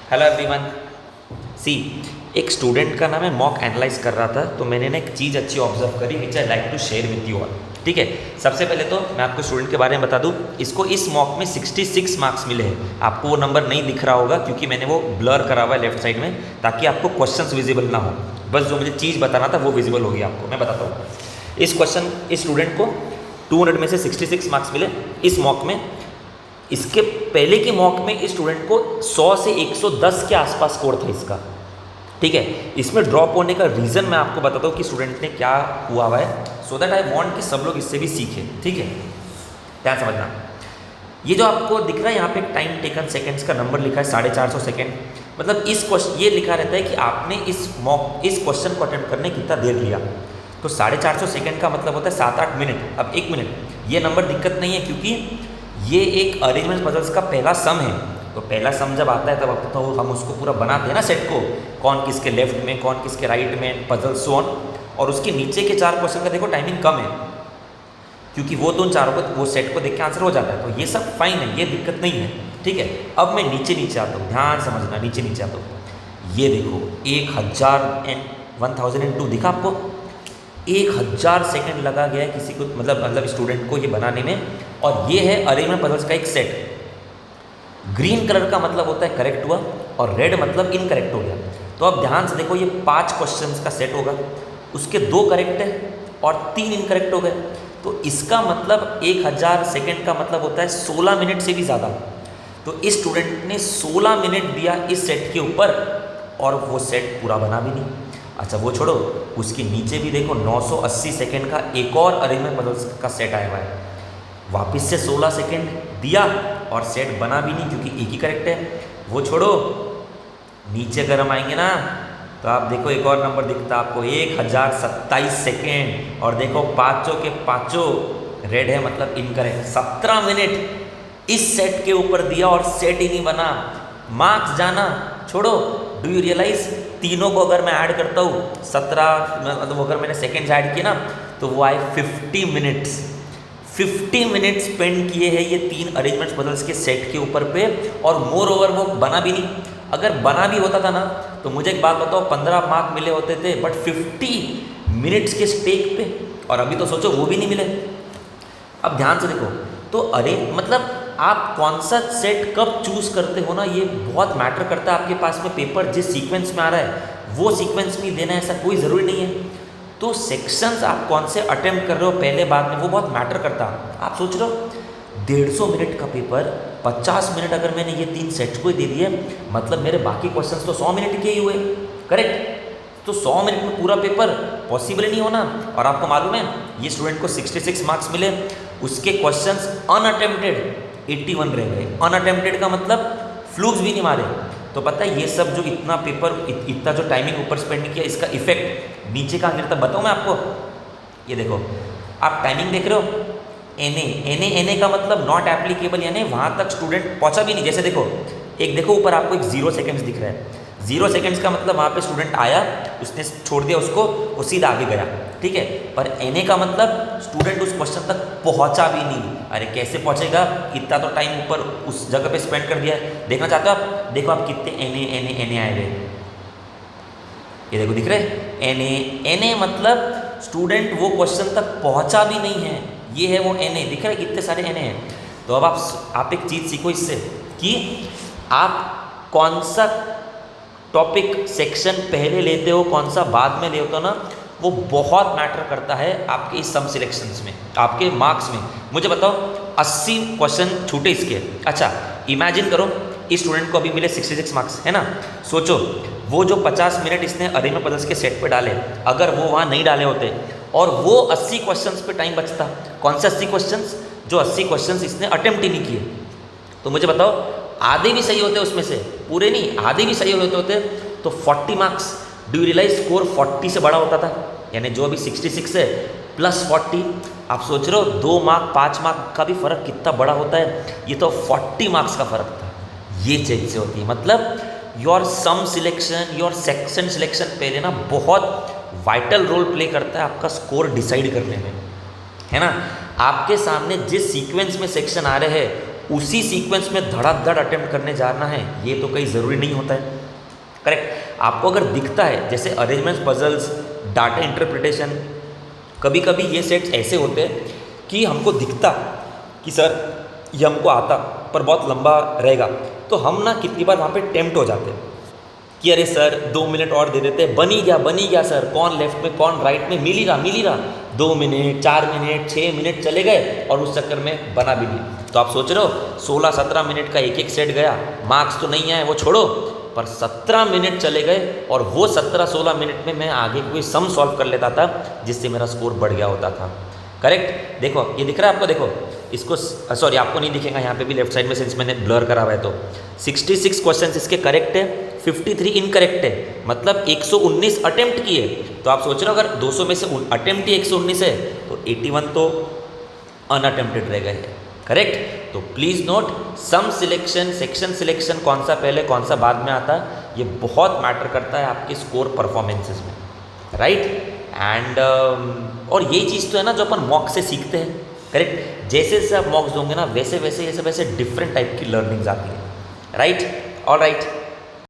Hello everyone. सी, एक student का नाम है मॉक एनालाइज कर रहा था, तो मैंने ना एक चीज़ अच्छी ऑब्जर्व करी which I like to share with you all. ठीक है, सबसे पहले तो मैं आपको स्टूडेंट के बारे में बता दूं, इसको इस मॉक में 66 मार्क्स मिले हैं। आपको वो नंबर नहीं दिख रहा होगा क्योंकि मैंने वो ब्लर करा हुआ है लेफ्ट साइड में, ताकि आपको क्वेश्चंस विजिबल ना हो। बस जो मुझे चीज़ बताना था वो विजिबल होगी आपको। मैं बताता हूँ, इस स्टूडेंट को 200 में से 66 मार्क्स मिले इस मॉक में। इसके पहले के मॉक में इस स्टूडेंट को 100 से 110 के आसपास स्कोर था इसका। ठीक है, इसमें ड्रॉप होने का रीज़न मैं आपको बताता हूँ कि स्टूडेंट ने क्या हुआ है, सो दैट आई वांट कि सब लोग इससे भी सीखें। ठीक है, ध्यान समझना। ये जो आपको दिख रहा है यहाँ पे टाइम टेकन सेकेंड्स का नंबर लिखा है 450 सेकेंड। मतलब इस क्वेश्चन ये लिखा रहता है कि आपने इस क्वेश्चन को अटेम्प्ट करने कितना देर लिया। तो 450 सेकेंड का मतलब होता है 7-8 मिनट। अब 1 मिनट ये नंबर दिक्कत नहीं है, क्योंकि ये एक अरेंजमेंट पजल्स का पहला सम है। तो पहला सम जब आता है तब अब तो हम उसको पूरा बनाते हैं ना सेट को, कौन किसके लेफ्ट में कौन किसके राइट में, पजल सोन। और उसके नीचे के 4 क्वेश्चन का देखो टाइमिंग कम है, क्योंकि वो तो उन चारों को वो सेट को देख के आंसर हो जाता है। तो ये सब फाइन है, ये दिक्कत नहीं है। ठीक है, अब मैं नीचे आता हूँ, ध्यान समझना, नीचे आता हूँ। ये देखो 1002 दिखा आपको, 1000 सेकेंड लगा गया है किसी को, मतलब स्टूडेंट को ये बनाने में। और ये है अरेंजमेंट पजल्स का एक सेट। ग्रीन कलर का मतलब होता है करेक्ट हुआ, और रेड मतलब इनकरेक्ट हो गया। तो अब ध्यान से देखो, ये 5 क्वेश्चंस का सेट होगा, उसके 2 करेक्ट है और 3 इनकरेक्ट हो गए। तो इसका मतलब 1000 सेकेंड का मतलब होता है 16 मिनट से भी ज़्यादा। तो इस स्टूडेंट ने 16 मिनट दिया इस सेट के ऊपर, और वो सेट पूरा बना भी नहीं। अच्छा वो छोड़ो, उसके नीचे भी देखो 980 सेकेंड का एक और अरेंजमेंट पजल्स का सेट आया हुआ है। वापस से 16 सेकेंड दिया और सेट बना भी नहीं, क्योंकि एक ही करेक्ट है। वो छोड़ो, नीचे अगर हम आएंगे ना, तो आप देखो एक और नंबर दिखता है आपको 1027 सेकेंड। और देखो पाँचों के पाँचों रेड है, मतलब इनकरेक्ट। 17 मिनट इस सेट के ऊपर दिया और सेट ही नहीं बना। मार्क्स जाना छोड़ो, डू यू रियलाइज, तीनों को अगर मैं ऐड करता हूँ 17, मतलब अगर मैंने सेकेंड्स ऐड किए ना, तो वो आए 50 मिनट्स। 50 मिनट स्पेंड किए हैं ये 3 अरेंजमेंट्स पजल्स के सेट के ऊपर पे, और मोर ओवर वो बना भी नहीं। अगर बना भी होता था ना, तो मुझे एक बात बताओ, 15 मार्क मिले होते थे, बट 50 मिनट्स के स्टेक पे, और अभी तो सोचो वो भी नहीं मिले। अब ध्यान से देखो, तो मतलब आप कौन सा सेट कब चूज करते हो ना, ये बहुत मैटर करता है। आपके पास में पेपर जिस सीक्वेंस में आ रहा है वो सीक्वेंस में देना है, ऐसा कोई ज़रूरी नहीं है। तो सेक्शंस आप कौन से अटेम्प्ट कर रहे हो पहले बाद में, वो बहुत मैटर करता है। आप सोच रहे हो 150 मिनट का पेपर, 50 मिनट अगर मैंने ये 3 सेट्स को दे दिए, मतलब मेरे बाकी क्वेश्चंस तो 100 मिनट के ही हुए, करेक्ट। तो 100 मिनट में पूरा पेपर पॉसिबल नहीं होना। और आपको मालूम है ये स्टूडेंट को 66 मार्क्स मिले, उसके क्वेश्चंस अनअटेम्प्टेड 81 रह गए। अनअटेम्प्टेड का मतलब फ्लूक्स भी नहीं मारे। तो पता है ये सब जो इतना पेपर इतना जो टाइमिंग ऊपर स्पेंड किया, इसका इफेक्ट नीचे कहाँ गिरता बताऊँ मैं आपको। ये देखो, आप टाइमिंग देख रहे हो, एन का मतलब नॉट एप्लीकेबल, यानी वहाँ तक स्टूडेंट पहुँचा भी नहीं। जैसे देखो, एक देखो ऊपर आपको एक 0 सेकेंड्स दिख रहा है। 0 सेकेंड्स का मतलब वहाँ पे स्टूडेंट आया, उसने छोड़ दिया उसको, वो सीधा आगे गया। ठीक है, पर एन का मतलब स्टूडेंट उस क्वेश्चन तक पहुँचा भी नहीं। अरे कैसे पहुँचेगा, इतना तो टाइम ऊपर उस जगह पे स्पेंड कर दिया है। देखना चाहते हो आप, देखो आप कितने एन आए हुए। ये देखो दिख रहे एन मतलब स्टूडेंट वो क्वेश्चन तक पहुँचा भी नहीं है। ये है वो एन दिख रहा है, कितने सारे एन हैं। तो अब आप एक चीज़ सीखो इससे, कि आप कौन सा टॉपिक सेक्शन पहले लेते हो, कौन सा बाद में लेते हो ना, वो बहुत मैटर करता है आपके इस सम सिलेक्शंस में, आपके मार्क्स में। मुझे बताओ 80 क्वेश्चन छूटे इसके। अच्छा इमेजिन करो, इस स्टूडेंट को अभी मिले 66 मार्क्स, है ना। सोचो वो जो 50 मिनट इसने अरेंजमेंट पजल्स के सेट पे डाले, अगर वो वहाँ नहीं डाले होते और वो 80 क्वेश्चंस पे टाइम बचता। कौन से 80 क्वेश्चंस, जो 80 क्वेश्चंस इसने अटेम्प्ट ही नहीं किए। तो मुझे बताओ, आधे भी सही होते उसमें से, पूरे नहीं, आधे भी सही होते तो 40 marks. Do you realise score 40 से बड़ा होता था, यानी जो अभी 66 है प्लस 40। आप सोच रहे हो 2 मार्क 5 मार्क का भी फ़र्क कितना बड़ा होता है, ये तो 40 मार्क्स का फ़र्क था। ये चीज़ से होती है, मतलब your sum selection, your section selection पहले ना बहुत वाइटल रोल प्ले करता है आपका स्कोर डिसाइड करने में, है ना। आपके सामने जिस सीक्वेंस में सेक्शन आ रहे हैं उसी सीक्वेंस में धड़ाधड़ अटेम्प्ट करने जाना है, ये तो कहीं ज़रूरी नहीं होता है। करेक्ट। आपको अगर दिखता है जैसे अरेंजमेंट पजल्स, डाटा इंटरप्रिटेशन, कभी कभी ये सेट्स ऐसे होते हैं कि हमको दिखता कि सर ये हमको आता पर बहुत लंबा रहेगा, तो हम ना कितनी बार वहाँ पे टेम्प्ट हो जाते हैं कि अरे सर 2 मिनट और दे देते, बन ही गया सर, कौन लेफ्ट में कौन राइट में, मिल ही रहा 2 मिनट 4 मिनट 6 मिनट चले गए और उस चक्कर में बना भी नहीं। तो आप सोच रहे हो 16-17 मिनट का एक सेट गया, मार्क्स तो नहीं आए वो छोड़ो, पर 17 मिनट चले गए और वो 17-16 मिनट में मैं आगे कोई सम सॉल्व कर लेता था जिससे मेरा स्कोर बढ़ गया होता था। करेक्ट। देखो ये दिख रहा है आपको, देखो इसको, सॉरी आपको नहीं दिखेगा यहाँ पे भी लेफ्ट साइड में, सिंस मैंने ब्लर करा हुआ है। तो 66 क्वेश्चन इसके करेक्ट है, 53 इनकरेक्ट है, मतलब 119 अटेम्प्ट किए। तो आप सोच रहे हो अगर 200 में से अटेम्प्ट ही 119 है तो 81 तो अनअटेम्प्टेड रह गए। करेक्ट। तो please note, sum selection, section selection कौन सा पहले कौन सा बाद में आता है, ये बहुत मैटर करता है आपके स्कोर परफॉर्मेंसेस में। राइट। एंड और ये चीज़ तो है ना जो अपन मॉक से सीखते हैं। करेक्ट। जैसे जैसे आप मॉक्स दोगे ना वैसे वैसे ये सब ऐसे डिफरेंट टाइप की लर्निंग्स आती है। राइट। All right.